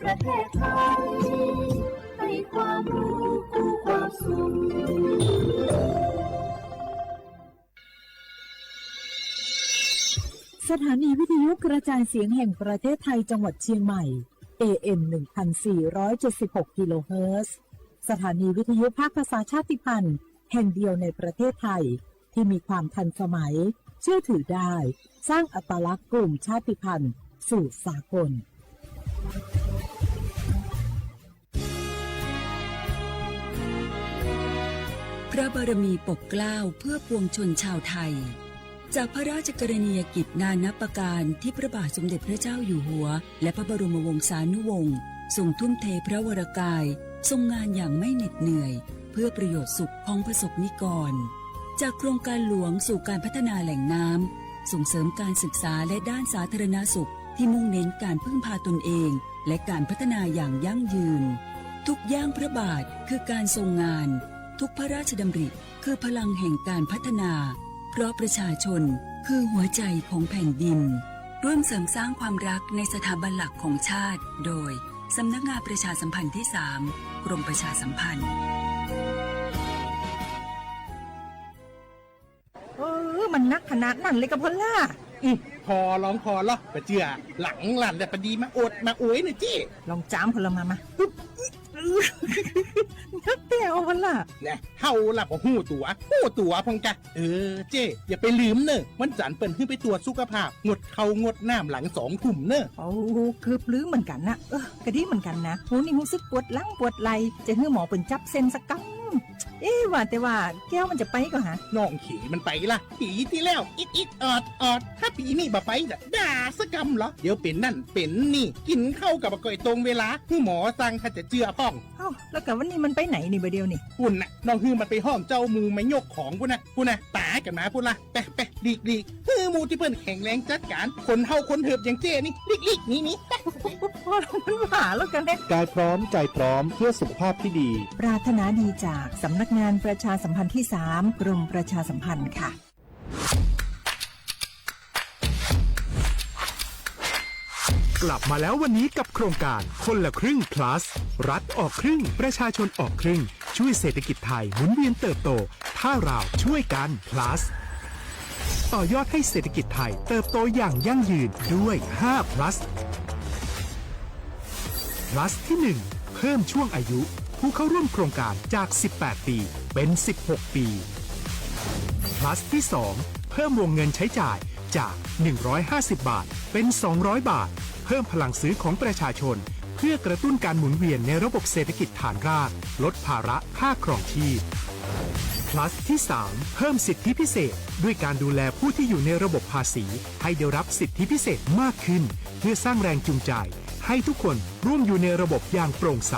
ประเทศไทยให้ความรู้กู้ความสุขสถานีวิทยุกระจายเสียงแห่งประเทศไทยจังหวัดเชียงใหม่ AM 1476 กิโลเฮิรตซ์สถานีวิทยุภาคภาษาชาติพันธุ์แห่งเดียวในประเทศไทยที่มีความทันสมัยเชื่อถือได้สร้างอัตลักษณ์กลุ่มชาติพันธุ์สู่สากลพระบารมีปกเกล้าเพื่อปวงชนชาวไทยจากพระราชกรณียกิจนานับประการที่พระบาทสมเด็จพระเจ้าอยู่หัวและพระบรมวงศานุวงศ์ทรงทุ่มเทพระวรกายทรงงานอย่างไม่เหน็ดเหนื่อยเพื่อประโยชน์สุขของประสบนิกรจากโครงการหลวงสู่การพัฒนาแหล่งน้ำส่งเสริมการศึกษาและด้านสาธารณสุขที่มุ่งเน้นการพึ่งพาตนเองและการพัฒนาอย่างยั่งยืนทุกย่างพระบาทคือการทรงงานทุกพระราชดำริคือพลังแห่งการพัฒนาเพราะประชาชนคือหัวใจของแผ่นดินร่วมเสริมสร้างความรักในสถาบันหลักของชาติโดยสำนักงานประชาสัมพันธ์ที่ 3 กรมประชาสัมพันธ์มันนักขนาดนั้นเลยกับพล่าพอร้องพอหรอปะเจือหลังหลันแต่ปะดีมาอดมาโอยหน่อยจี้ลองจ้ามพลมานักเตี้ยวพล่าเนี่ยเฮาล่ะพอหู้ตัวพงกะเจ้อย่าไปลืมเนอะวันจันทร์เปิ่นขึ้นไปตรวจสุขภาพงดเขางดน้ำหลัง2 ทุ่มเนอะคือปลื้มเหมือนกันนะกระดีเหมือนกันนะหูนี่รู้สึกปวดหลังปวดไหล่จะให้หมอเปิ่นจับเส้นสักกังว่าแต่ว่าแก้วมันจะไปก็หาน้องขี่มันไปล่ะปีที่แล้วอิดออดถ้าปีนี้บ่ไปจะด่าสกำเหรอเดี๋ยวเป็นนั่นเป็นนี่กินเข้ากับก่อยตรงเวลาผู้หมอสั่งถ้าจะเจือพ่องแล้วกับวันนี้มันไปไหนนี่บ่เดียวนี่ปุ่นน่ะน้องฮือมันไปห้องเจ้ามูไม่ยกของปุ่นน่ะตากันมาปุ่นล่ะไปดีฮือมูที่เพิ่นแข็งแรงจัดการคนเฮาคนเถิบอย่างเจ้นี่ลิกนี่พอมันหาแล้วกันเด้กายพร้อมใจพร้อมเพื่อสุขภาพที่ดีปรารถนาดีจากสำนักงานประชาสัมพันธ์ที่ 3 กรมประชาสัมพันธ์ค่ะกลับมาแล้ววันนี้กับโครงการคนละครึ่ง plus รัฐออกครึ่งประชาชนออกครึ่งช่วยเศรษฐกิจไทยหมุนเวียนเติบโตถ้าเราช่วยกัน plus ต่อยอดให้เศรษฐกิจไทยเติบโตอย่างยั่งยืนด้วย5 plus plus ที่1เพิ่มช่วงอายุผู้เข้าร่วมโครงการจาก18 ปีเป็น16 ปี plus ที่2เพิ่มวงเงินใช้จ่ายจาก150 บาทเป็น200 บาทเพิ่มพลังซื้อของประชาชนเพื่อกระตุ้นการหมุนเวียนในระบบเศรษฐกิจฐานรากลดภาระค่าครองชีพ plus ที่3เพิ่มสิทธิพิเศษด้วยการดูแลผู้ที่อยู่ในระบบภาษีให้ได้รับสิทธิพิเศษมากขึ้นเพื่อสร้างแรงจูงใจให้ทุกคนร่วมอยู่ในระบบอย่างโปร่งใส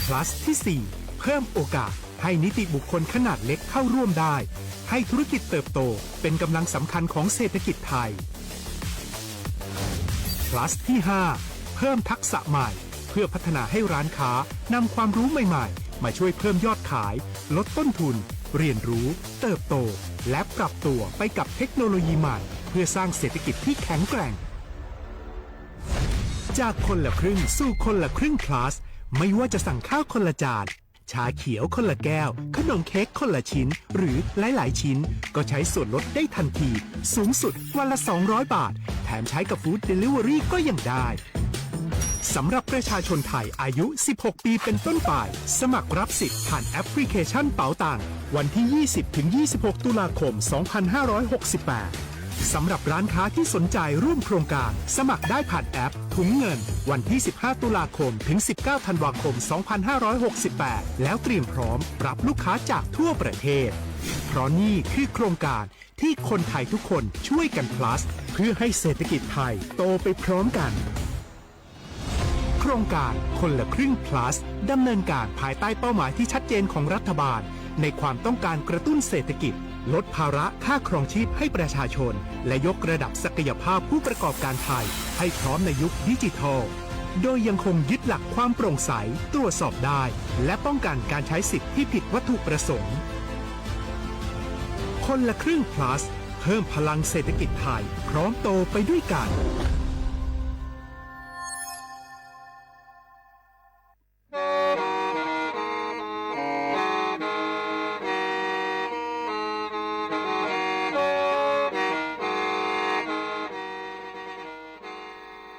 plus ที่4เพิ่มโอกาสให้นิติบุคคลขนาดเล็กเข้าร่วมได้ให้ธุรกิจเติบโตเป็นกำลังสำคัญของเศรษฐกิจไทย plus ที่5เพิ่มทักษะใหม่เพื่อพัฒนาให้ร้านค้านำความรู้ใหม่ๆมาช่วยเพิ่มยอดขายลดต้นทุนเรียนรู้เติบโตและปรับตัวไปกับเทคโนโลยีใหม่เพื่อสร้างเศรษฐกิจที่แข็งแกร่งจากคนละครึ่งสู่คนละครึ่ง plusไม่ว่าจะสั่งข้าวคนละจานชาเขียวคนละแก้วขนมเค้กคนละชิ้นหรือหลายๆชิ้นก็ใช้ส่วนลดได้ทันทีสูงสุดวันละ200 บาทแถมใช้กับฟู้ดเดลิเวอรี่ก็ยังได้สำหรับประชาชนไทยอายุ16 ปีเป็นต้นไปสมัครรับสิทธิ์ผ่านแอปพลิเคชันเป๋าตังวันที่ 20-26 ตุลาคม 2568 สำหรับร้านค้าที่สนใจร่วมโครงการสมัครได้ผ่านแอปถุงเงินวันที่ 15 ตุลาคมถึง 19 ธันวาคม 2568 แล้วเตรียมพร้อมรับลูกค้าจากทั่วประเทศเพราะนี่คือโครงการที่คนไทยทุกคนช่วยกัน plus เพื่อให้เศรษฐกิจไทยโตไปพร้อมกันโครงการคนละครึ่ง plus ดำเนินการภายใต้เป้าหมายที่ชัดเจนของรัฐบาลในความต้องการกระตุ้นเศรษฐกิจลดภาระค่าครองชีพให้ประชาชนและยกระดับศักยภาพผู้ประกอบการไทยให้พร้อมในยุคดิจิทัลโดยยังคงยึดหลักความโปร่งใสตรวจสอบได้และป้องกันการใช้สิทธิที่ผิดวัตถุประสงค์คนละครึ่ง plus เพิ่มพลังเศรษฐกิจไทยพร้อมโตไปด้วยกัน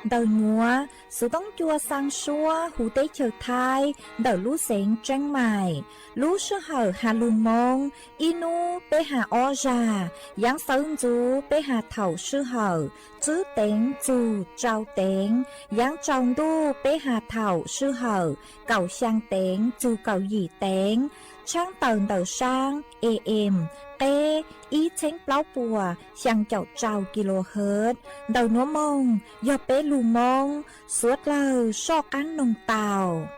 Đầu ngúa, sự tống chua sang xua, hú tế chờ thai, đầu lũ xén tranh mài, lũ sư hở hà lù mông, inu bê hà o già, giáng sớm chú bê hà thảo sư hở, chứ tên chú trao tên, giáng trong đu bê hà thảo sư hở, cầu sang tên chú cầu gì tên, trang tờn đầu sang, êm, tê, ý chánh pláu bùa, sang chậu trào kHz, đầu núa mông, do bế lù mông, suốt lờ so cán nông tàu.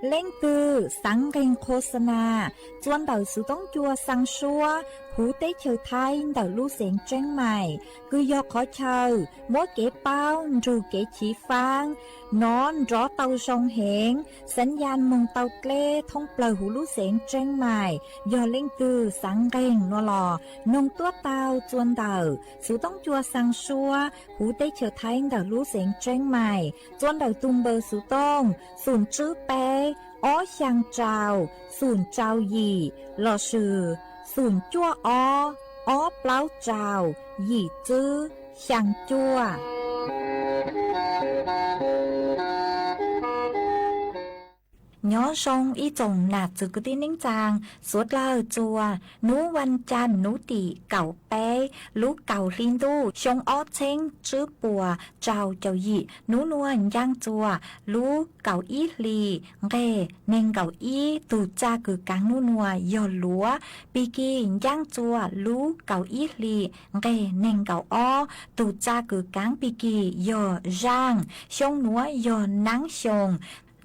Lên cư sáng kênh khô sana, chuan đầu sự tống chua sang xua, hú tế chờ thay đầu lưu xén tranh mày, cứ do khó chờ, mỗi kế bao rù kế chỉ phang, nón rõ tàu sông hẹn, sẵn gian mông tàu klê thông bờ hú lưu xén tranh mày, do lên cư sáng kênh nó lò, nông tuốt tàu chuan đầu, sự tống chua sang xua, hú tế chờ thay đầu lưu xén tranh mày, chuan đầu tung bờ sự tông, sùn chữ bê, ó sang trào, sùn trào gì, lò sử, sùn chua ó pláu trào, gì chữ, sang chua. Nhớ sông ý chồng nạt từ cái tiếng nính chàng, suốt lờ chùa, nú văn chan nú tỉ cẩu bé, lú cẩu linh đu, sông ó chênh, chữ bùa, trào chào dị, nú nuôn giang chùa, lú cẩu ý lì, ghê, nên cẩu ý, tù cha cử cáng nú nùa, dò lúa, bì kỳ giang chùa, lú cẩu ý lì, ghê, nên cẩu ó, tù cha cử cáng bì kỳ, dò giang, sông núa, dò nắng sông,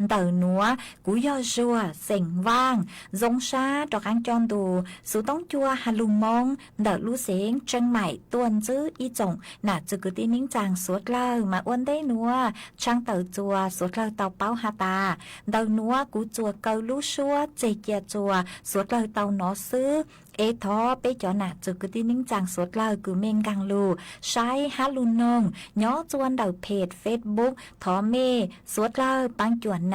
tờ núa cú do rùa sành vang giống xa trọc ăn tròn tù số tống chua hà lùng mong đỡ lũ xén chân mải tuần chứ y trọng nà chứ cứ tin nính chàng suốt lơ mà uốn đấy núa trang tờ chùa suốt lơ tàu báo hà tà đờ núa cú chùa câu lũ xua chê chia chùa suốt lơ tàu nó sư ê thó bế cho nà chứ cứ tin nính chàng suốt lơ cứ men găng lù sai há lù nông nhó chuan đầu page Facebook thó mê suốt lơ băng chuẩn nà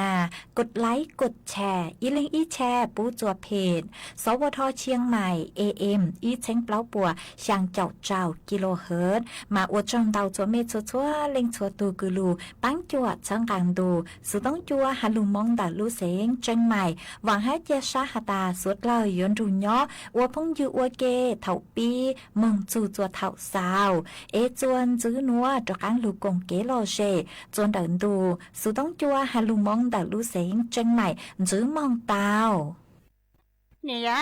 กดไลค์กดแชร์อีลิงอีแชร์ปูจัวเพจสวทเชียงใหม่ AM อีเช้งเปล่าปัวช่างเจ้าเจ้ากิโลเฮิรตซ์มาอวดจงเตาจัวเมจัวชัวเล็งชัวตูกุลูปังจัวช่างกังดูสุต้องจัวฮัลลูมองดาลูเสงเชียงใหม่หวังให้เจชาฮาตาสุดเลยยนรูย้ออวดพงยูอวดเกเถาปีมงจูจัวเถาสาวเอจวนจื้อนัวตระกังลูกงเกโลเชจวนเดินดูสุต้องจัวฮัลลูมองดาลูเสงchân mày giữ mong tao nè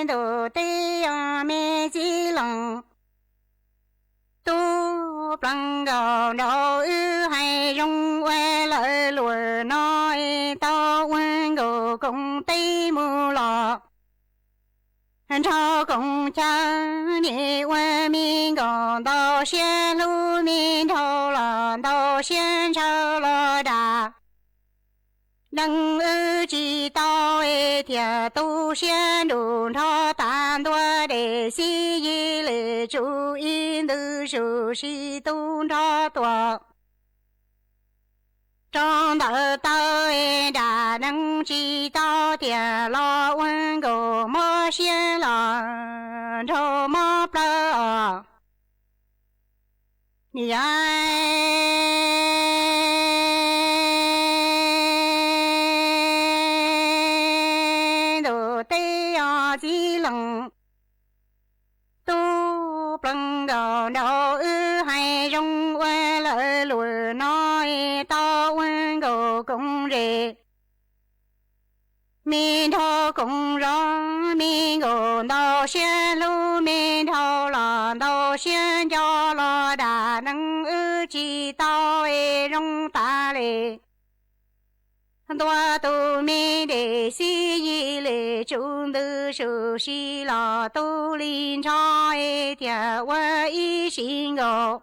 đồ tê mê chi lòng tu bằng gò đồ ư hay rong quê lợi lùi nói tao quên gò công tê mù lọ cho công cha đi qua miền gòn đào xiên lu miền thâu là đào xiên châu lo đà nâng ư chỉ tao thiệt tu xiên đủ thọ tàn đua để si y lệ chú yên tư sự si tu thọ tọa trong đời tôi đã nâng chỉ tao thiệt lo quân cầu mơ xiên lo cho mơ plơ nì ai đồ tê chỉ lần tu plâng đầu đầu ư hay rong quê lợi lùi nói tao quân cầu cũng rề mình thâu cũng rõ mình gồm đào xuyên lưu mình thâu là đào xuyên cho lo đà nâng ư chỉ tao rong ta lệ toa tu mi để si y lệ chung tư sự si lo tu linh cho thiệt qua y sinh ngộ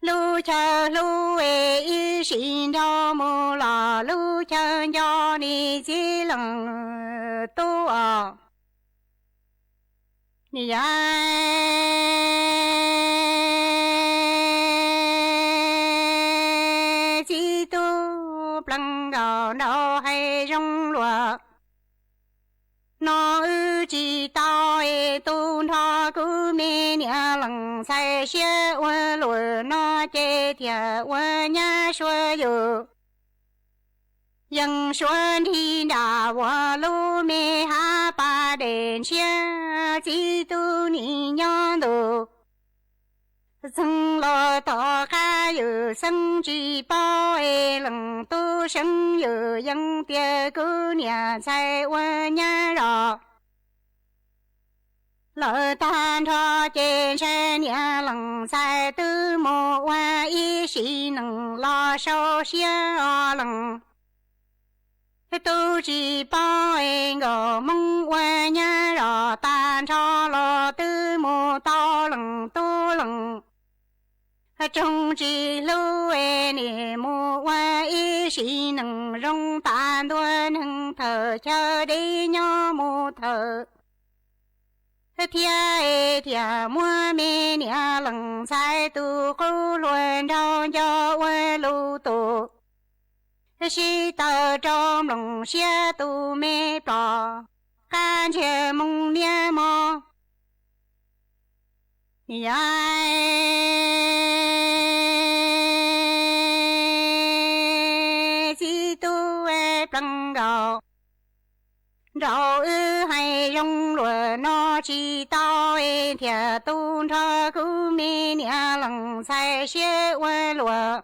lu cha lu y sinh cho mu la lu cha cho ni chỉ lần tu 你呀，几多不能够脑海中落。那知道诶，东他古面娘冷在些温罗那这天温呀说有，应顺天那我路面哈把人前几多年娘都。从老到还有生计包诶，人都生有应的姑娘在温娘绕。老单车见生娘人在都莫问一时能老少相人。都知包诶我梦温娘绕单车老都莫到人都人。中之路诶，你莫问一时能容单端能头桥的鸟木头，天诶天莫面娘人在都后轮上叫问路多，西到中龙下都没报，感觉梦年么？呀。绕海用罗那知道诶，天东朝古面娘人在些温罗，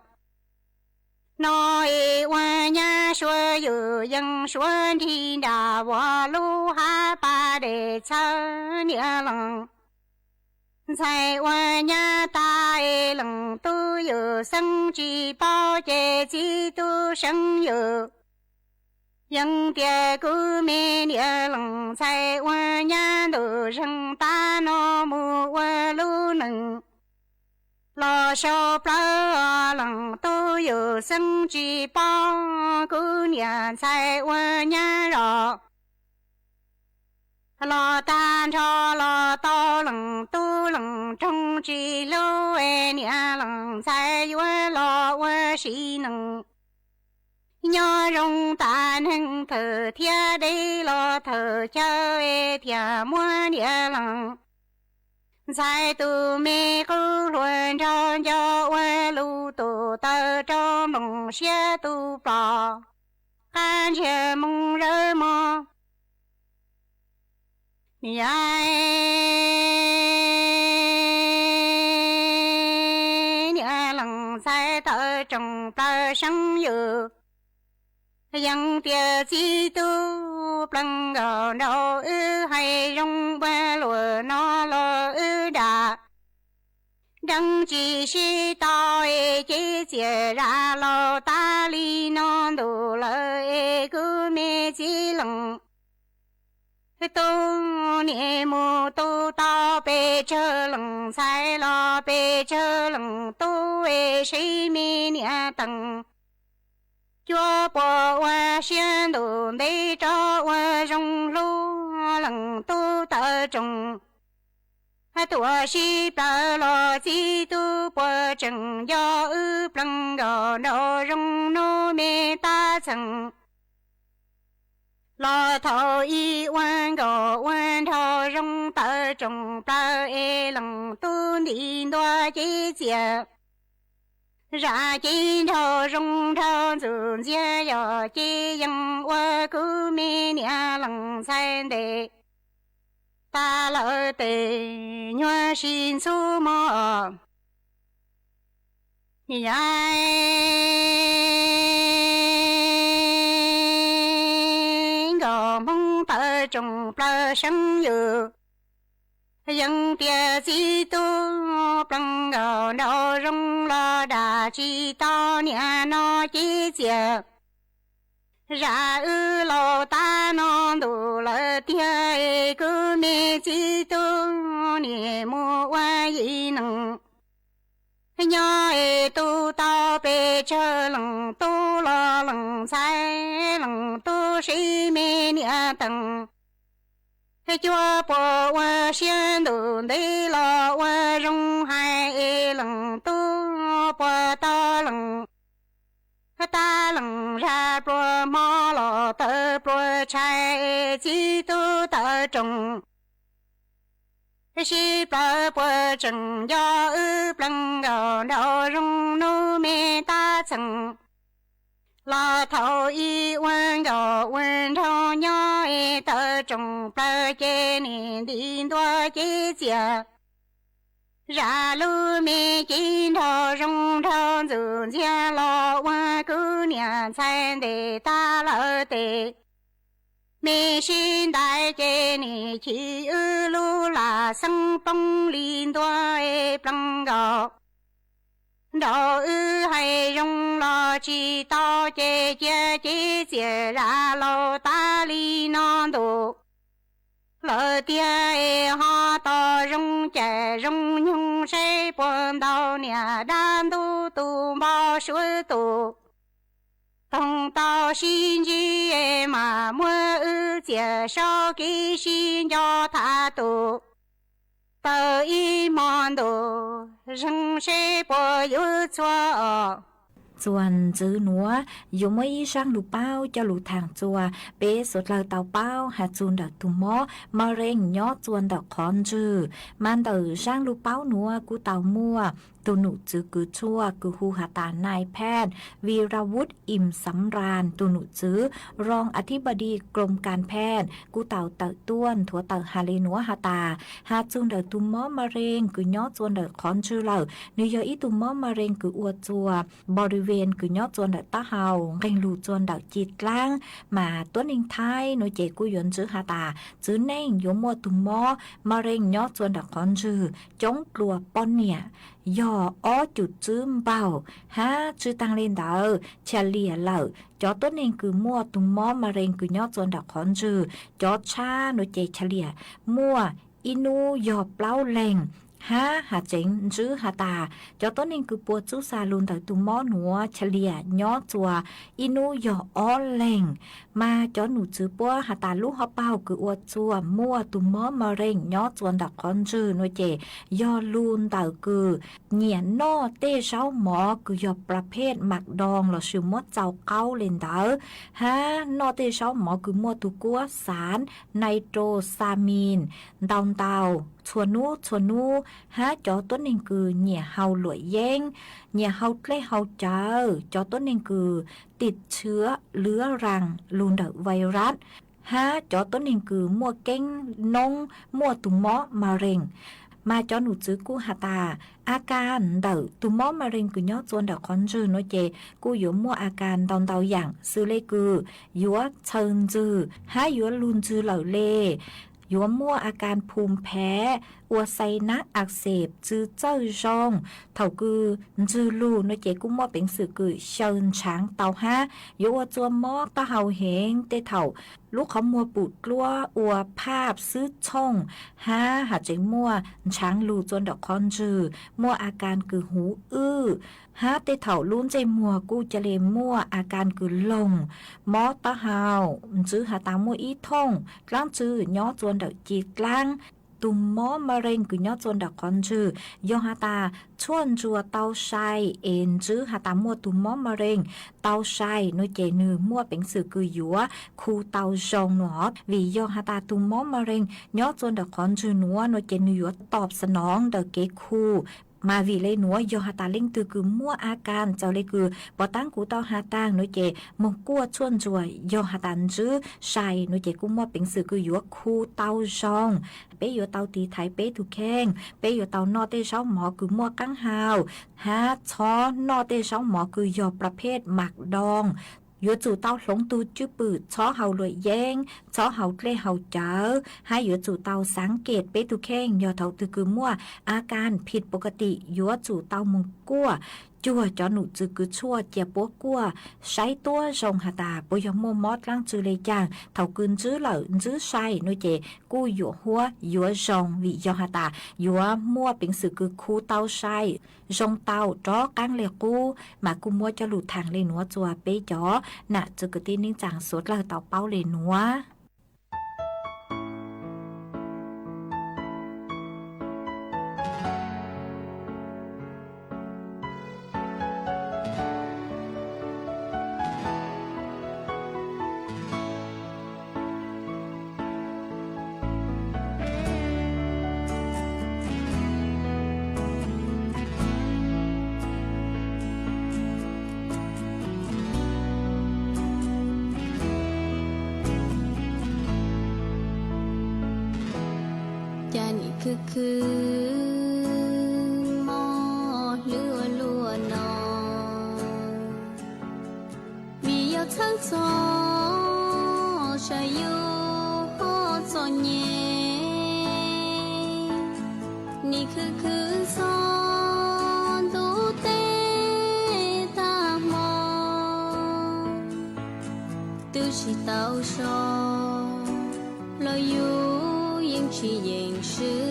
那一问娘说有应顺天大我路哈巴的草娘人。在万年大爱人都有生计保洁几都生有，应的古面娘人在万年都人大那么万路能，老少不人都有生计保，姑娘在万年绕。老单车老道人都人中之路诶，娘人在原老我西能，鸟绒单人头天的老头叫诶天莫娘人，在都没后轮上叫问路都到中龙些都包，感觉梦人么？你爱娘人在道中不生有，应的几多不能够老二还用不落那老二大，正继续到诶姐姐让老大里那都了诶个没几冷。冬年木都到北车冷，在了北车冷都为谁面娘等？脚步我先都内着我容路冷都得中，多西白了几都不正要不能够那容那没大成。老头一问个问头容到中包一冷都领多姐姐，让今头容头中间要接应我姑妹娘冷餐的，大老的女心出没，你梦到中不生有，应别几多不能够闹容了大几到年那姐姐，然而老大那都了爹个没几多年莫玩一能。鸟儿都到北车冷都了冷在冷都谁没娘等， chúa bộ wa xiên đồ đây lo wa rong hai lần tu bộ ta lần ta lần ra bộ mò lo tơ bộ trái chỉ tu tơ trồng si ba bộ trồng do ư bằng gạo đào rong nu mê ta chẳng là thầu y quan gạo quan thao nhỏ tơ trồng ba chế nền đi đua chế chia ra lu mê chín thao rong thao dùn chia lo quan cứ nhà餐để ta lỡ để mê xin đại chế nì chỉ ư lu là sân bông liên đua bằng gạo đầu ư hay rong lo chỉ tao chế chế chế chế ra lo ta li non đồ lỡ tia ha to rong chế rong nhung say buồn đau nhà đan tu tu bao suối tu tông tao xin chi mà mua ư chế sao kỹ xin cho tha tu tờ y mòn đồ rừng xe bò yếu chua ส่วนจื้อหนัวอยู่ไม่ช่างลูกเป้าเจ้าลูกทางจัวเป๊สุดเลยเตาเป้าหาจูนดอกตุ่มมอมาเร่งยอดจวนดอกคอนจื้อมันเตอช่างลูกเป้าหนัวกูเตามั่วตัวหนูจื้อกือชั่วกือฮูหาตานายแพทย์วีรวุฒิอิ่มสำราญตัวหนูจื้อรองอธิบดีกรมการแพทย์กูเตาเตอต้วนถั่วเตอฮาเลนัวหาตาหาจูนดอกตุ่มมอมาเร่งกือยอดจวนดอกคอนจื้อเหล่าเนื้อยอีตุ่มมอมาเร่งกืออวดจัวบริเวณคือยอดจวนดอกตาเฮาเร่งลูจวนดอกจีดล่างมาตัวนิงไทยหนูเจกุยนจื้อหาตาจื้อแน่งยมัวตุ่มมอมาเร่งยอดจวนดอกคอนจื้อจงกลัวป้อนเนี่ยย่ออ้อจุดจื้มเบาฮะจื้อตังเล่นเดอเฉลี่ยเหล่าจอตัวเองคือมั่วตุ่มมอมาเร่งคือยอดจวนดอกคอนจื้อจอชาหนูเจเฉลี่ยมั่วอินูย่อเปล่าแรงฮะหาเจ๋งจื้อหาตาจอต้นเองคือปัวจูซาลุนแต่ตุมมอหนัวเฉลี่ยย้อจัวอินูย่ออ้อแรงมาจอหนูจื้อปัวหาตาลูกฮอเป้าคืออวดจัวมั่วตุมมอมาเร่งย้อจวนดักคอนจื้อหนูเจย่อลุนแต่คือเหนียนนอเต้เช้าหมอคือย่อประเภทหมักดองหรอชื่อมดเจ้าเก้าเล่นเดอฮะนอเต้เช้าหมอคือมั่วตุกัวสารไนโตรซามีนดาวเตาชวนนูฮะจอต้นเองคือเหนี่ยเฮาหลวยเย้งเหนี่ยเฮาใกล้เฮาเจอจอต้นเองคือติดเชื้อเรื้อรังลูนเดอไวรัสฮะจอต้นเองคือมั่วเก้งนงมั่วตุ่มมอมะเร็งมาจอหนูจื้อกูหาตาอาการเดอตุ่มมอมะเร็งคือยอดจวนเดอคอนจื้อโนเจกูอยู่มั่วอาการดอนเตาอย่างซื้อเลกือยัวเชิงจื้อฮะยัวลุนจื้อเหล่าเล่ยัวมั่วอาการภูมิแพ้อัวไซนักอักเสบจื้อเจ้าจงเท่าคือจื้อลูนเจกุ้มมั่วเป็นสื่อคือเชิญช้างเตาฮะยัวจัวมอตะเฮาเหงเตเท่าลูกเขามัวปูดกลัวอัวภาพซื้อช่องฮะหาใจมั่วช้างลูจนดอกคอนจื้อมั่วอาการคือหูอื้อฮะเตเท่าลุ้นใจมัวกูจะเลมั่วอาการคือลงมอตะเฮาจื้อหาตามัวอีท่องกลางจื้อยอจวนดอกจีกลางตุ่มมอมะเร็งคือยอดจวนดอกคอนจื้อยอหาตาชวนจัวเตาไซเอ็นจื้อหาตามัวตุ่มมอมะเร็งเตาไซนุเจนือมัวเป็นสื่อคือยัวคูเตาจงหนอวียอหาตาตุ่มมอมะเร็งยอดจวนดอกคอนจื้อนัวนุเจนือยัวตอบสนองเดอเกคูมาวีเลยหนัวยอหาตาเล่งตือคือมั่วอาการเจ้าเลยคือปอตั้งกูเต้าหาตั้งนุเจมงกัวชวนจวยยอหาตันจื้อไซนุเจกูมั่วเป็นสื่อคือยัวคูเตาจงเป้อยู่เตาตีไทยเป้ถูกแข้งเป้อยู่เตานอเต้เช้าหมอคือมั่วกั้งหาวฮะช้อนอเต้เช้าหมอคือยอประเภทหมักดองยัวจู่เตาหลงตูจื้อปืดช้อเฮาลวยแย้งช้อเฮาเกล้เฮาเจอให้ยัวจู่เตาสังเกตเป้ถูกแข้งยอเตาตือคือมั่วอาการผิดปกติยัวจู่เตามงกัวจัวจอหนูจือคือชั่วเจียปัวกัวใช้ตัวทรงหาตาปยมมอดล่างจือเลยจางเท่ากืนจื้อเหล่าจื้อใส่นุเจกูหยัวหัวหยัวทรงวิยอหาตาหยัวมั่วเป็นสื่อคือคูเตาใส่ทรงเตาจ้อกังเลกูมากูมัวจะหลุดทางเลยหนัวจัวเป้จ้อน่ะจือกตีนิ่งจางสดเลยเตาเป้าเลยหนัว จานี่คือมอเลือลัวนอมียาทั้งสองชายอยู่หอจอนเย่นี่คือสอนตูเตตามอตูชิเต้าชอเราอยู่ยิ่งชียิ่งชื่อ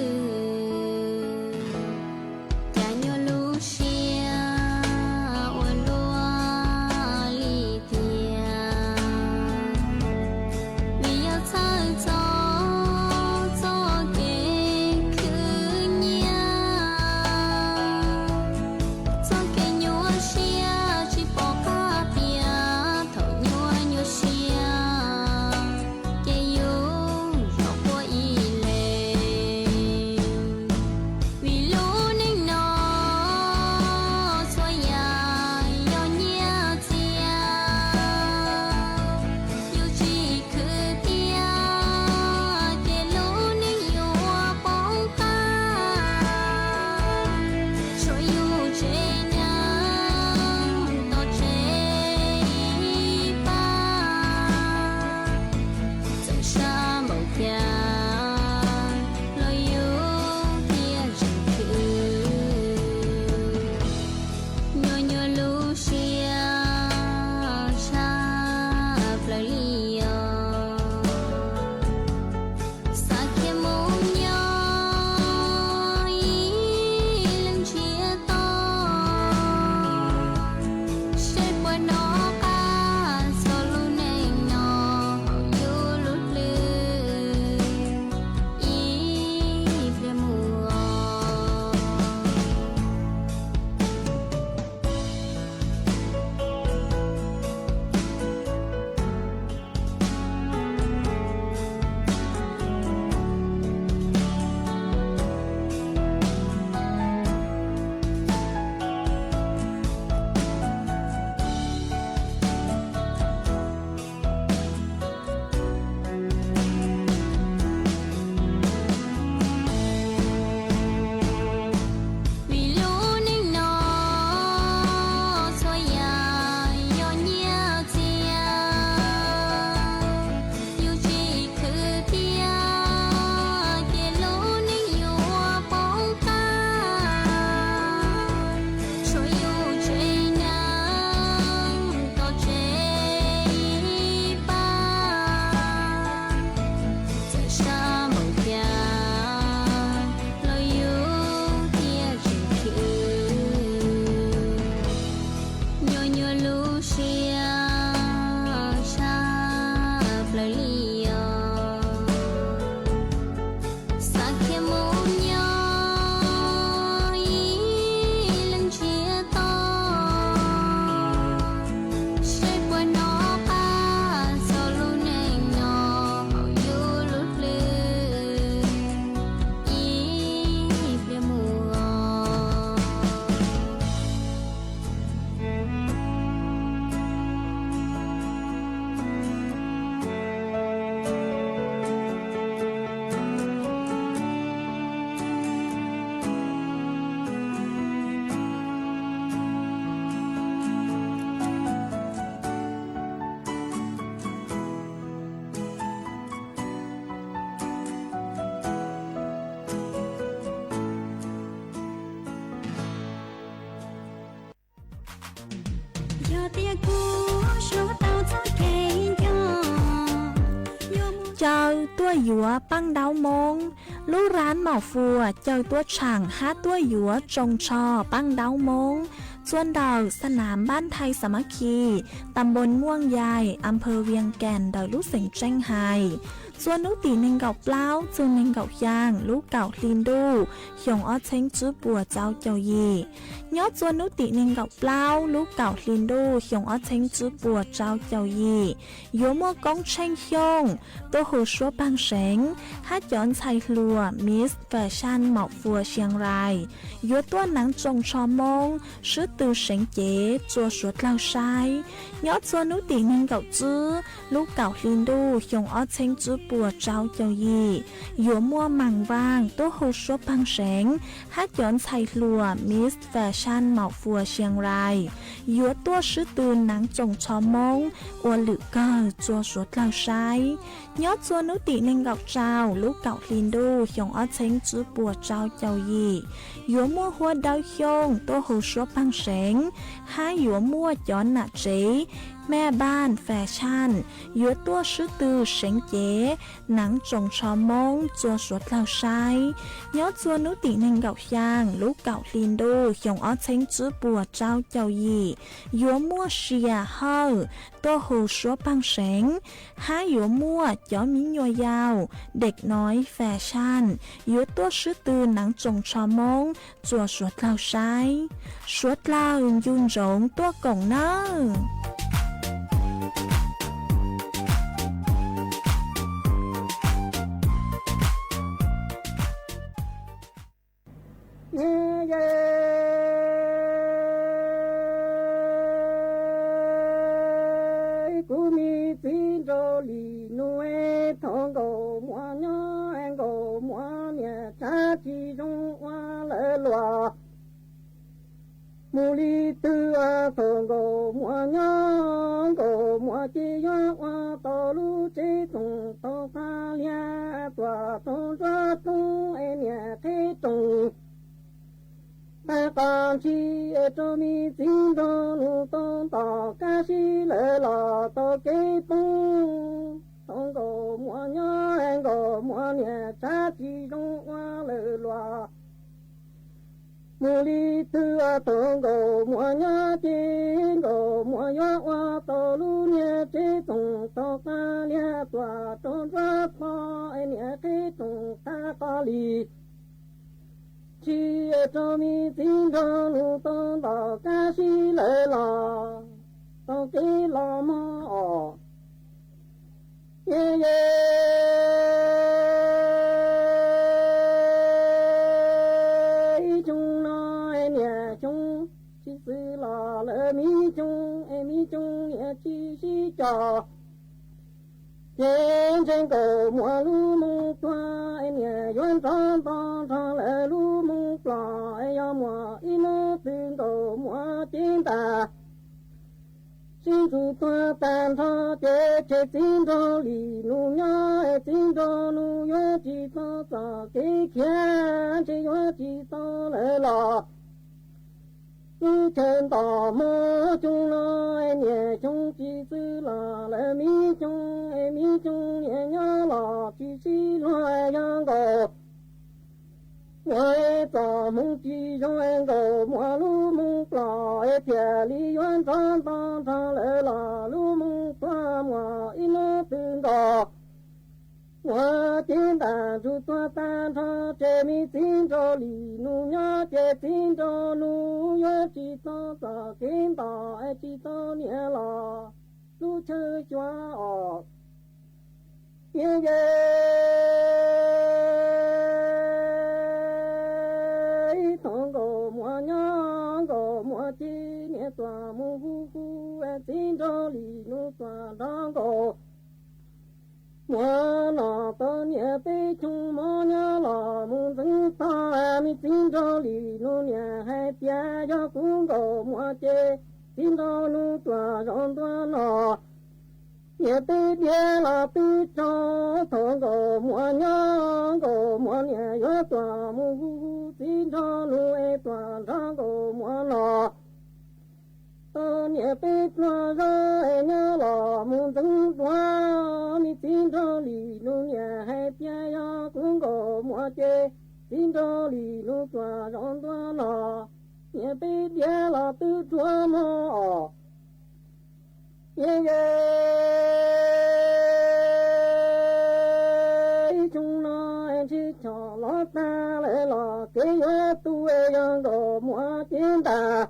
chơi tua dúa băng đáo mông lũ rán mỏ phùa chơi tua chẳng hát tua dúa trồng trò băng đáo môngส่วนดอกสนามบ้านไทยสามัคคีตำบลม่วงใหญ่อำเภอเวียงแก่นดอยลูกเส็งแจ้งไฮส่วนนุตีหนึ่งเก่าเปล่าส่วนหนึ่งเก่ายางลูกเก่าลินดูหยงอ้อเช้งจื้อปัวเจ้าเจ้ายียอดส่วนนุตีหนึ่งเก่าเปล่าลูกเก่าลินดูหยงอ้อเช้งจื้อปัวเจ้าเจ้ายีโยมัวกงเช้งหยงตัวหูชัวปังเสงฮัดย้อนไทยลัวมิสแฟชั่นเหมาะฟัวเชียงรายโยตัวหนังจงชอมงชื่อตือเสงเจ๋จัวสวดเล่าชายยอดส่วนนุตีหนึ่งเก่าจื้อลูกเก่าลินดูหยงอ้อเช้งจื้อ bùa trao châu gì yếu mua màng vàng tốt hồ số băng sáng hát dọn chạy lùa Miss Fashion mạo phùa Chiang Rai yếu tốt sứ từ nắng trồng cho mông ua lự cơ chua suốt lao sai nhớ chua nữ tỷ nên gọc trao lúc cạo linh đu hiong ở chênh chữ bùa trao châu gì yếu mua hoa đau hiong tốt hồ số băng sáng hai yếu mua chọn nạ chếแม่บ้านแฟชั่นยัวตัวชื่อตือเซ็งเจ๋หนังจงชอมงจัวสวดเหล่าใช้ย้อนจัวนุตินังเก่าย่างลูกเก่าลินดูหยงอ้อเซ็งจื้อปัวเจ้าเจ้ายียัวมั่วเชียเฮาตัวหูชัวปังเซ็งห้ายัวมั่วย้อนมิยัวยาวเด็กน้อยแฟชั่นยัวตัวชื่อตือหนังจงชอมงจัวสวดเหล่าใช้สวดเหล่ายุ่งจงตัวกงเนอmù li tư a thong go mua nhang go mua chi yo a to lu chi tung to pha lia tua tung ra tung e nia thế tung ta con chi e cho mi tin do lu tong ta ca si le la to ke tung thong go mua nhang go mua nia cha chi tung a le loa mù li tư a tông go mua nhá chi go mua nhá wa to lu nhé chi tông to ca lia tua tông ra pa e nhé chi tông ta ca li chi e cho mi tin do lu tông ta ca si le la to ki la ma o ye ye chung chi sư la lệ mi chung ye chi si cho trên trên cầu mùa lu mù toa em ye yuan tròn tròn tròn lệ lu mù pla ya mùa ino tin cầu mùa tin ta xin chu toa tan tho chế chế tin do li nu nhá tin do nu yo chi to ta ke kia chi yo chi to lệ la tu chân tò mơ chung nói nhẹ chung chi sư là lệ mi chung nhẹ nhớ là chi si loài yang go ngoại tò mung chi yang go mua lu mung pla e tia li yuan tròn tròn tròn lệ là lu mung pla mua ino tương go hoa tiên đàn chu toa tan tho chế mi tin cho li nu nhá chế tin cho nu nhá chi to sa kiến ta ai chi to nhẹ la lu chơi choa ọ ye ye thong go mua nhá go mua chi nhẹ toa mu hu hu ai tin cho li nu toa đang go mua nọ tơ nhẹ bê chung mò nhớ lò mù dưng ta mi tin cho li nu nhẹ hai tia yo cũng go mua chê tin cho nu tua rong tua nọ nhẹ bê bia là bê cho thong go mua nhẹ yo tua mu tin cho nu e tua rong go mua nọ nhẹ bê tua ra e nhớ lò mù dưng tua mi tin cho li nu nhẹ hai tia yo cũng go mua chê tin cho li nu tua rong tua nọ nhẹ bê bia là tư tua mò ye ye chung nó em chỉ cho lót ta lệ lò cái yo tu e yo go mua tin ta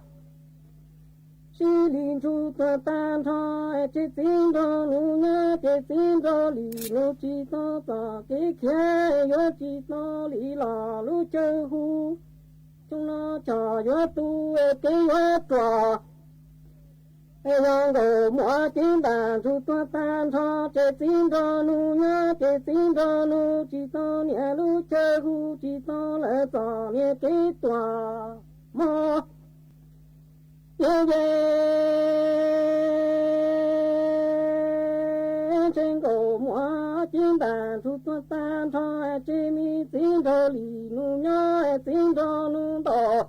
si linh chu ta tan tho chỉ tin cho nu nhá chỉ tin cho li nu chi to ta cái kia yo chi to li la lu chơi hu chúng nó cho yo tu cái yo trò yang go mua tiền đàn thu tua tan cho chế tin cho nu nhá chế tin cho nu chỉ to nhẹ lu chơi hu chỉ to là to nhẹ cái tòa mò ye trên go mua tiền đàn thu tua tan cho chế mi tin cho lì nu nhá tin cho nu to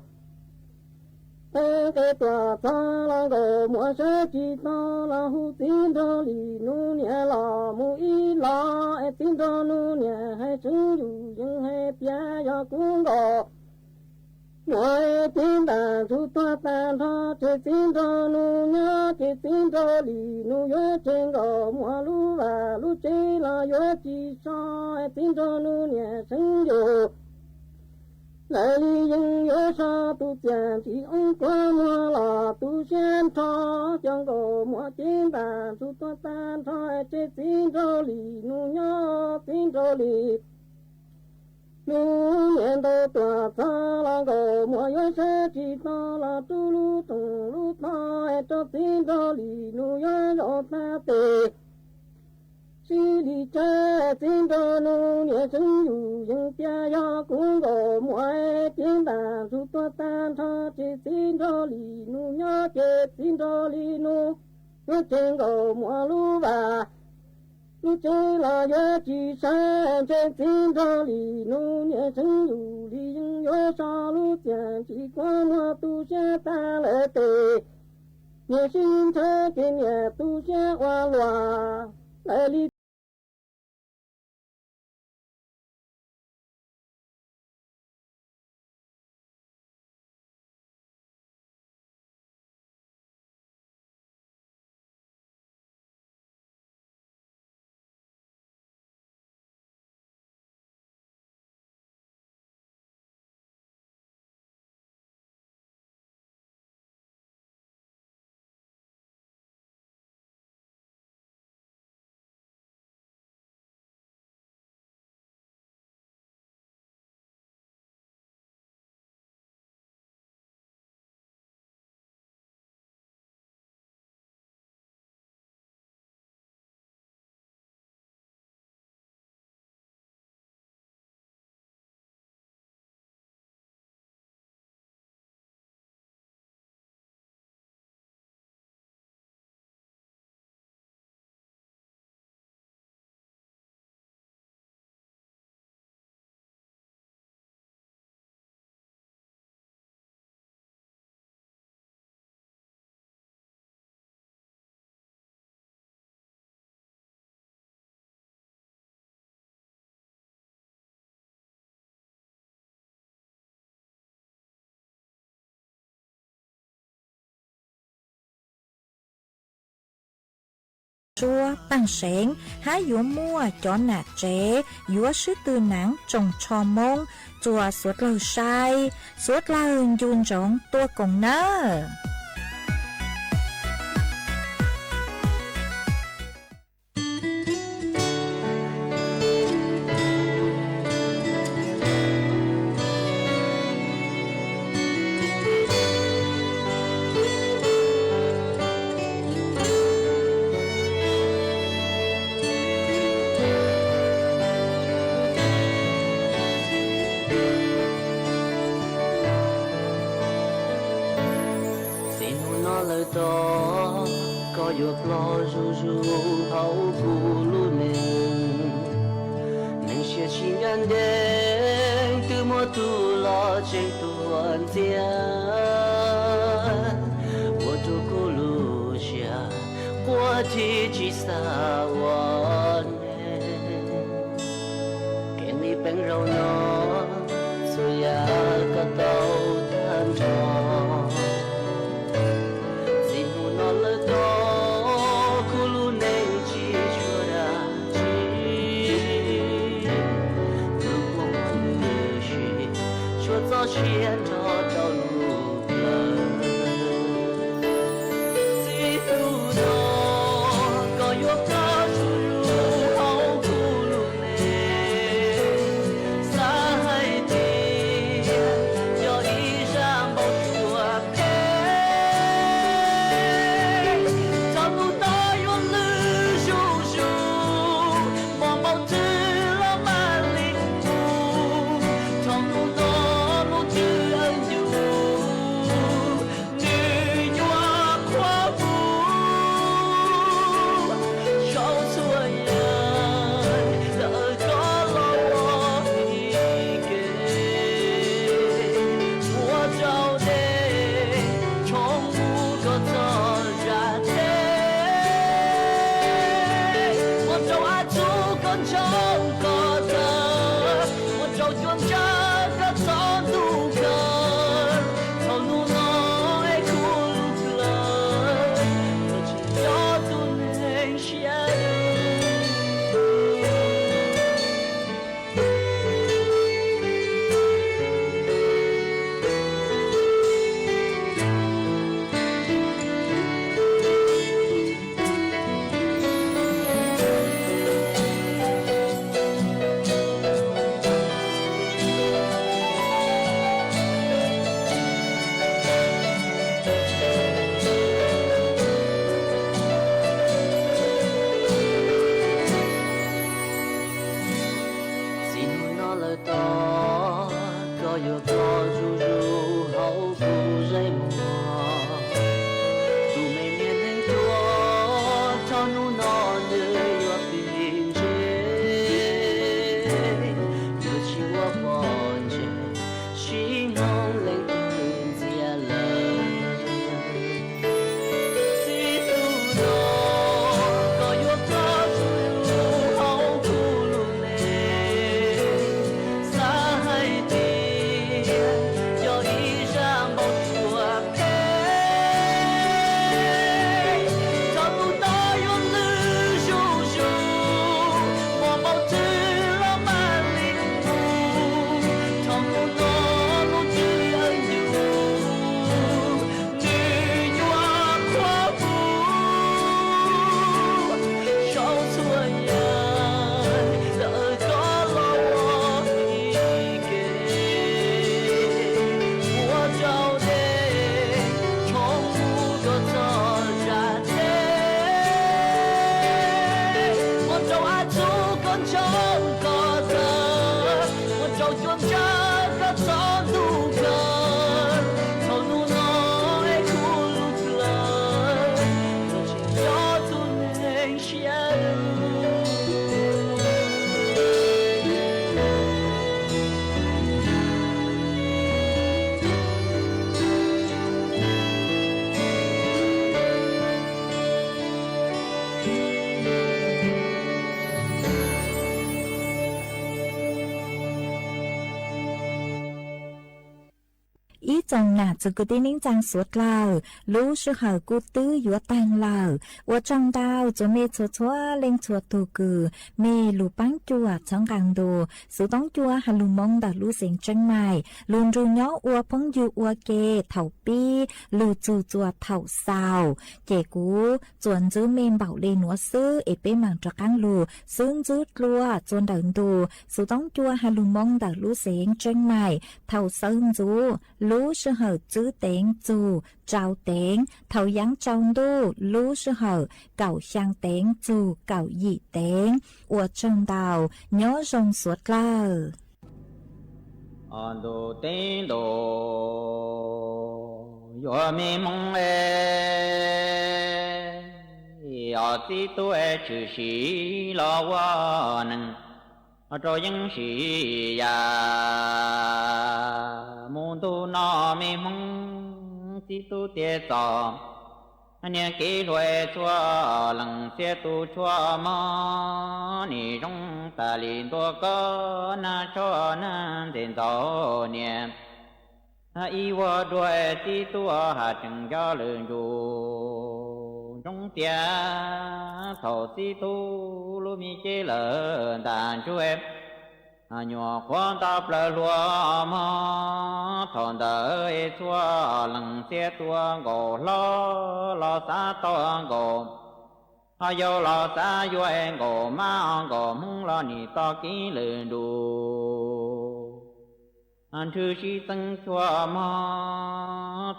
cái tòa ta là gồ mua sẽ chỉ ta là hu tin cho lì nu nhẹ là mu y là tin cho nu nhẹ hay chứng dù nhưng hay bia cho cũng gò ngoài tin đàn thu ta tan tha chỉ tin cho nu nhẹ chỉ tin cho lì nu nhẹ trên gò mua lu và lu chế là nhẹ chỉ cho tin cho nu nhẹ chứng dù lại dân nhớ sa tu tiền chỉ ông qua mua là tu sen cho chẳng có mua tiền bàn tu to tan thôi chế tin cho lì nu nhớ tin cho lì nu nhận đầu tòa ta là có mua nhớ sa chỉ to là tu lu tung lu thôi cho tin cho lì nu nhớ cho ta tệ chỉ đi chơi tin cho nu nhẹ chân dù dân cha do cũng có mọi tiếng đàn su to tan cho chỉ tin cho lì nu nhớ chế tin cho lì nu nhớ trên có mọi lu và lu chơi là nhớ chỉ sáng trên tin cho lì nu nhẹ chân dù lì dân nhớ sao lu tiền chỉ có mua tu sẽ ta lệ tề nhẹ xin thế cái nhẹ tu sẽ hoa loa lại đi chua bằng sáng há dúa mua cho nạt trẻ dúa sư tư nắng trồng cho mông chùa suốt lời sai suốt lời dùn rộng tua cùng nơ dục lo ru ru hậu phù lu mình sẽ chỉ ngàn đêm từ mùa tu lo trên tuần tiền mùa tu cô lu chia qua thì chỉ xaวันcái này bên rau nó rồi ya có tàu tham tròn牵着道路奔，几度多高有高处入好不路内，山海底有一山宝树配，有做猪猪好不在么？都没面对多，常努那的有并且，有情我放着，心中泪吞下了。几度多，ก็ยกตัวสู้เขาคู่ลุงเล่สาให้ดี有一扇宝座陪，找不到永日救赎，我保持浪漫领悟，长空落路之恩由，女娃夸父，少存人的高了我一给。我找的从不个走下去，我找爱出更长个的，我找专家个长度个，从路那爱哭路了，热情要做能写ý chồng nà từ cái tin nín trang suốt lào lú sư hở cú tứ yếu tăng lào ở trong đào cho mê chúa chúa lên chúa tù cử mê lù bắn chùa trong càng đồ sự tống chùa hà lù mong đã lú xịn chân mài luôn ru nhó ua phong dư ua kê thầu pi lù chù chùa thầu sao kể cú chuẩn giữ mềm bảo lê núa sư ế bê màng cho càng lù xương giữ lùa chuẩn đợn đồ sự tống chùa hà lù mong đã lú xịn chân mài thầu sơn dù lú sư hở chữ tiếng dù trao tiếng thầu giáng trong đu lú sư hở cầu sang tiếng dù cầu dị tiếng ở trong đào nhớ rong suốt lờ an đồ tiếng đồ yo mi mong ở tí tuổi chữ sĩ lo wa nâng cho những sĩ ya môn tu nó mi mong tí tu tiết tỏ anh kỹ luật chua lần xe tu chua mà ni trong ta liền tua có na cho na đến tàu niệm ai qua đuôi tí tu hà chừng cho lường dù trong tia thầu tí tu lu mi chế lợn đàn chú em nhỏ quan tập lỡ lúa mà thọn đời xua lần xe tua gồ lo xa to gồ dâu lo xa vô em gồ má gồ mong lo nì to kỹ lợn đủ anh thư sĩ tân xua mà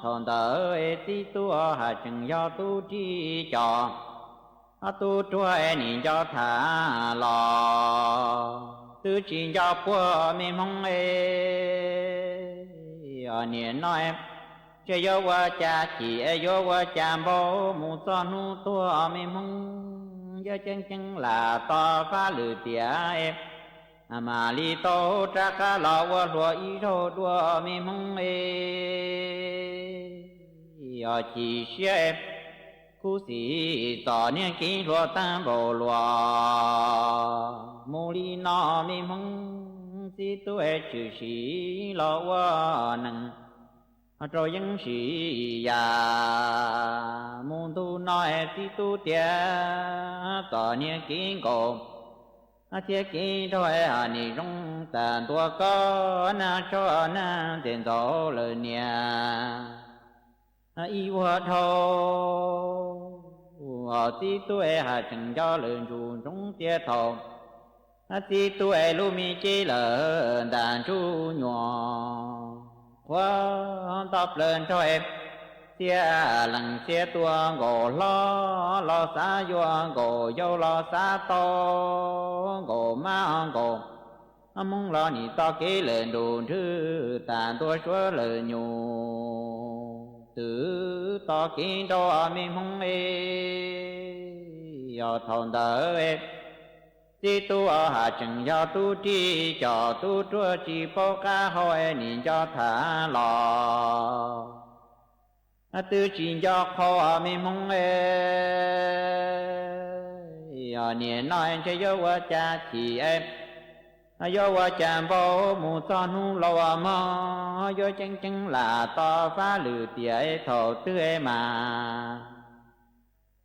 thọn đời tí tua hà chừng do tu chi cho tu chuối nì cho thả lo tư chỉ cho qua mi mong ở niên nói chơi vô qua cha chỉ vô qua cha bố mu cho nu tua mi mong do chân chân là to phá lử tía mà li tô tra cá lò qua lúa ý thô đua mi mong ở chỉ xe cú sĩ tỏ niên kỹ lúa tam bồ lúa mô li no mi mong si tu e chữ sĩ lo wa nâng cho dân sĩ ya môn tu no e si tu tia tỏ niên kỹ cổ thiết kỹ thôi ni rong tàn tua có na cho na tiền tổ lời nia y hoa thô ở tí tu e hà chừng cho lời dù trong tia thầu tí tu e lu mi chi lợ đàn chú nhỏ qua tập lên cho em tia lần tia tua gồ lo xa vô gồ vô lo xa to gồ má gồ mong lo ni to kế lên đồ thứ tàn tôi chúa lời nhủ tự to kế đó mình mong ở thôn đỡ chỉ tu ở hạ chừng do tu tri cho tu chúa chỉ bao cả hỏi nhìn cho thả lò tư chỉ do khó mình mong ở niệm nói cho yêu qua cha thì em do qua cha bao mù to nu lo mà do chân chân là to phá lử tiệt thổ tư mà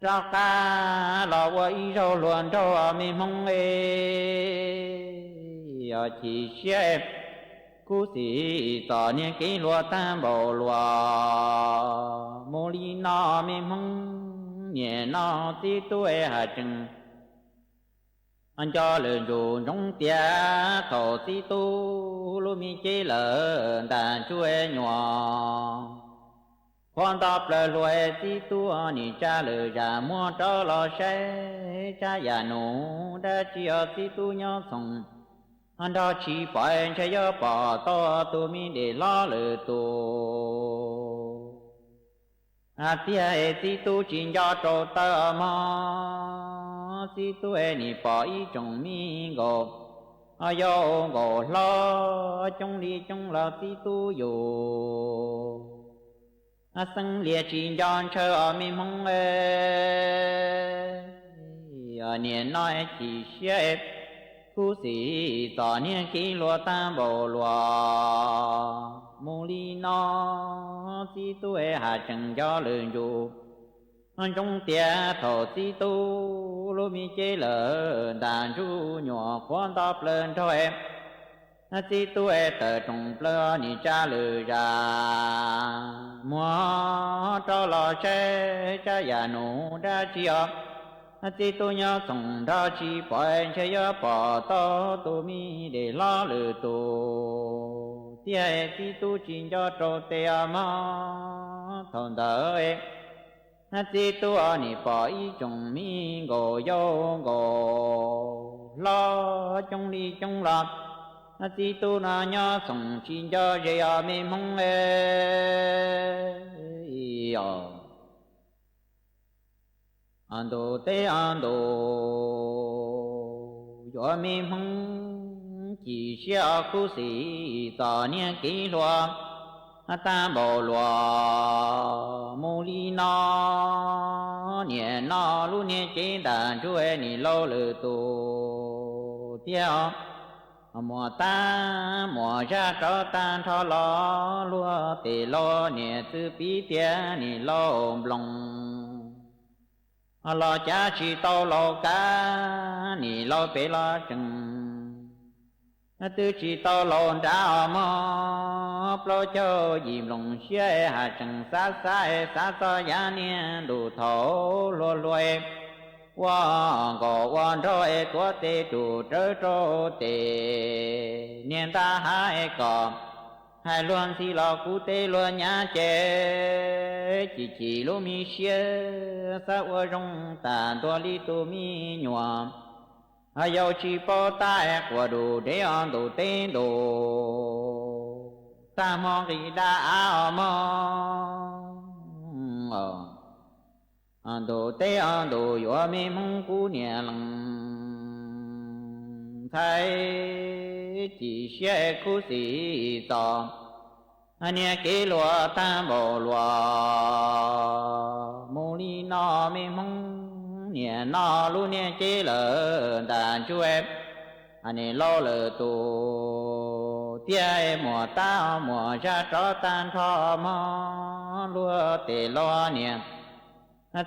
cho ca lo qua ý đâu luôn đâu mình mong ở chỉ xem cú sĩ tỏ niệm kỹ lúa tam bảo lúa mô li nó mình mong nhẹ nó tí tuổi hà chừng anh cho lời dù trong tia thổ tí tu lu mi chế lỡ đàn chuê nhỏ con đọc lời lùi tí tu ni cha lời ra mua cho lo xe cha già nụ đã chia tí tu nhỏ sống anh đó chỉ phải cho nhớ bỏ to tu mi để lo lời tu tia tí tu chỉ cho trâu tơ mò tí tu ni bỏ ý trong mi gò yo gò lo trong đi trong lo tí tu dù sân liệt chỉ cho chờ mi mong niệm nói chỉ xếp cú sĩ tỏ niệm kỹ lúa tam bảo lúa mô li nó tí tu hạ chừng cho lời dù trong tia thổ tí tu lô mi chế lỡ đàn chú nhỏ quan đọc lên cho em tí tu tờ trong lơ ni cha lời ra mua cho lo xe cha già nụ đã chia tí tu nhớ sống ra chỉ phải chơi nhớ bỏ to tu mi để lo lử tu tia tí tu chỉ cho trâu tia mà thôn đỡ tí tu ni bỏ ý trong mi gò yo gò lo trong đi trong lọt tí tu na nhớ sống chỉ cho dễ mi mong ando te ando yo mi mong chỉ sẽ khu sĩ tỏ niệm kỹ lúa tam bảo lúa mô li nó niệm nó lu niệm chế đàn chú ni lâu lử tu theo mùa ta mùa ra cho tan cho lo lúa tề lo niệm tư bí tia ni lâu lòng lo cha chỉ tao lo cá ni lo bể lo chừng tư chỉ tao lo đã mà lo cho dìm lòng xe hà chừng xa xa giá niên đủ thổ lo loe qua gò quan rồi tua tê đủ trớ trô tê niên ta hai cò hai luôn si lo cú tê luôn nhá chê chỉ lô mi xia sa ua rong tàn tua li tu mi nhòa yêu chỉ bao tai của đủ để ăn đủ tên đủ ta mong gì đã áo mong ăn đủ tế ăn đủ yo mi mong cú nhẹ lăng thấy chỉ sẽ cú sĩ tò anh nhẹ kỹ lúa tam bảo lúa mô li nó mi mong nhẹ nó lu nhẹ chế lỡ đàn chú em anh lo lỡ tu tia mùa ta mùa ra cho tan thọ mò lúa tề lo nhẹ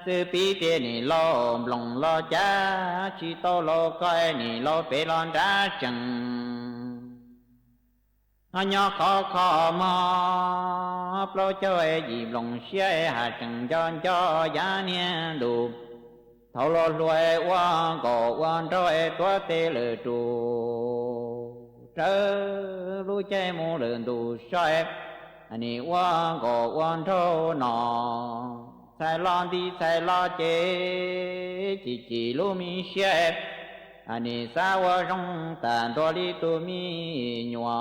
tư bí tia ni lo lòng lo cha chỉ to lo coi ni lo bể lo ra chừng nhỏ khó mà lo chơi gì lòng xe hà chừng cho giá niên đủ thầu lo loe quan cổ quan trôi tua tê lử trù trơ lu chơi mù lử đủ xoay anh quan cổ quan trôi nọ sai lo đi sai lo chế chỉ lu mi xe anh đi xa qua trong tàn đô li tu mi nhòa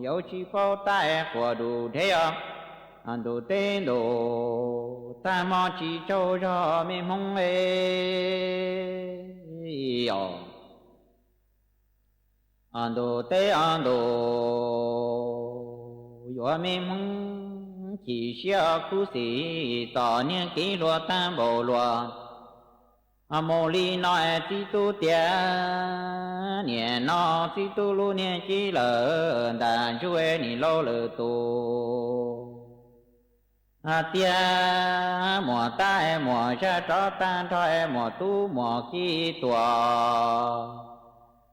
dấu chi phao tai của đủ thế anh đủ tên đồ ta mò chỉ châu cho mình mong anh đủ tế anh đủ yo mình mong chỉ xia khu sĩ tỏ niên kỹ luật tam bộ luật mô li nói chỉ tu tia niên nó chỉ tu lu niên chỉ lỡ đàn chuê ni lâu lỡ tu tia mùa tai mùa cha cho tan thôi mùa tu mùa khi tua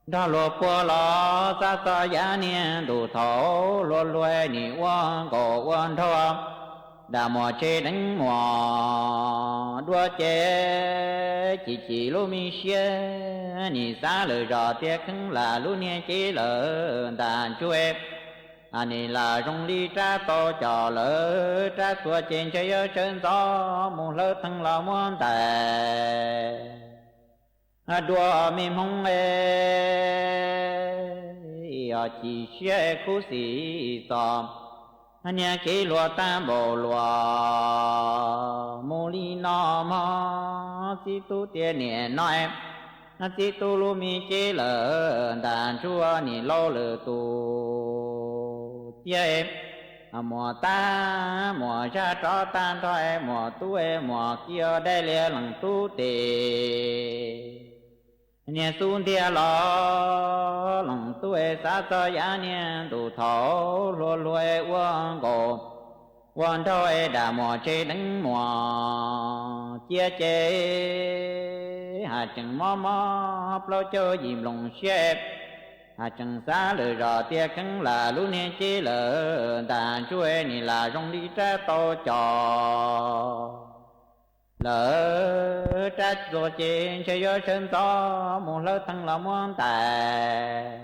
đó lô qua lo sa sa giá niên đủ thấu lô lue ni quan cổ quan thua đà mùa chê đánh mùa đua chê chỉ lô mi xê ni xa lời rõ tiếc khứng là lô niên chế lỡ đàn chuê anh là rong đi tra to trò lỡ tra xua trên chơi ở trên gió một lỡ thăng là muôn tệ đua mình không chỉ xe khu sĩ tòm nhà kế lúa tam bộ lúa mô li nó mò chỉ tu tiền nhẹ nói chỉ tu lu mi chế lỡ đàn chúa ni lâu lỡ tu em mùa ta mùa cha cho tan thôi mùa tu mùa kia đây là lần tu tề nhà xuống tia lo lòng tu sa cho giá nhà đủ thấu lúa lúa uống cổ uống thôi đã mùa chơi đánh mùa chia chế hà chừng mò mò lâu cho dìm lòng xếp hà chừng xa lời rõ tia cứng là lũ niên chế lỡ đàn chuê ni là rong đi tra to trò lỡ trách rồi trên chơi gió sơn to một lỡ thăng là muôn tài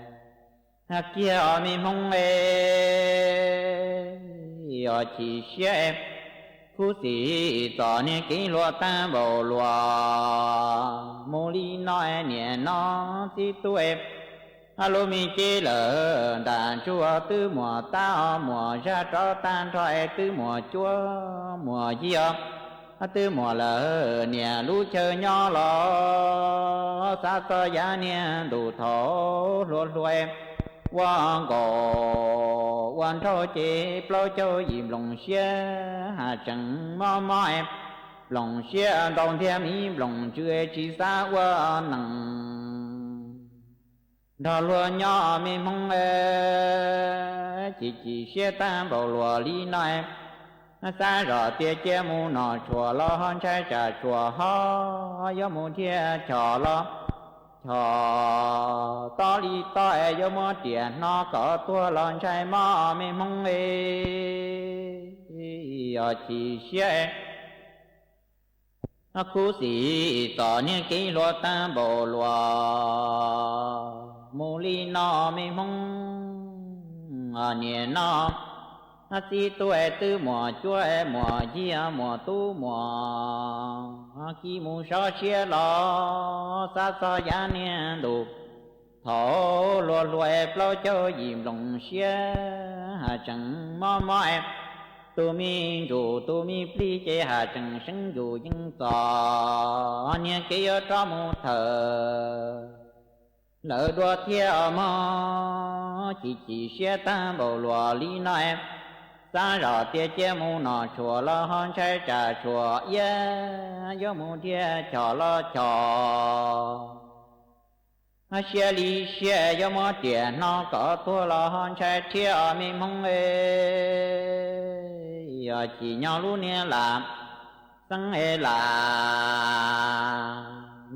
kia ở mi mong ở chỉ xe khu sĩ tỏ nên kỹ luật ta bầu lùa mô li nói nhẹ nó chỉ tuổi alo mi chế lỡ đàn chúa tư mùa ta mùa ra cho tan thoại tư mùa chúa mùa gì tư mùa lỡ nhà lũ chơi nhỏ lọ xa cơ giá nhà đủ thổ luôn luôn quan cổ quan thô chế plo châu dìm lòng xe hà chẳng mò mò em lòng xe đồng thêm ý lòng chưa chỉ xa qua nặng đó luôn nhỏ mi mong chỉ xe tam bảo lùa lý nói xa rõ tia che mu nọ chùa lo hon trai trả chùa ho yo mu thia trò lo trò to li to yo mu tiền nó có tua lon trai mò mi mong chỉ xe khu sĩ tỏ như kỹ luật ta bộ lùa mô li nó mi mong nhẹ nó si tuổi tư mùa chúa mùa gì mùa tu mùa khi mù so chia lo xa xa giá niên đủ thổ lùa lùa plo cho dìm lòng xia hà chẳng mò mò em tu mi dù tu mi pli chế hà chẳng sinh dù nhưng tỏ niên kia cho mù thờ lỡ đua theo mò chỉ xe ta bầu lùa lý nói em xa rõ tia che mu nọ chùa lo hon trai trả chùa yo mu tia chò lo chò xe li xe yo mu tia nó có tua lo hon trai tia mi mong chỉ nhau lu nia làm sang là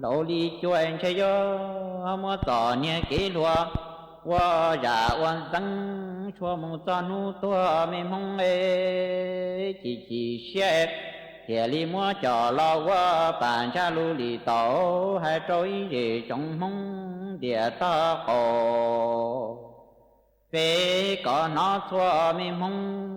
đổ đi chuan chơi yo mu tỏ nia kỹ lúa wa ra wan sang chua mong cho nu tua mi mong chỉ xe thì li mua trò lo qua bàn cha lu li tổ hai trôi gì trong mong địa ta cổ về có nó chua mi mong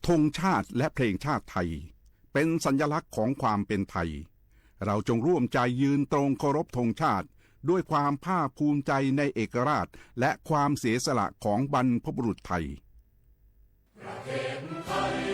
ธงชาติและเพลงชาติไทยเป็นสัญลักษณ์ของความเป็นไทยเราจงร่วมใจยืนตรงเคารพธงชาติด้วยความภาคภูมิใจในเอกราชและความเสียสละของบรรพบุรุษไทยประเทศไทย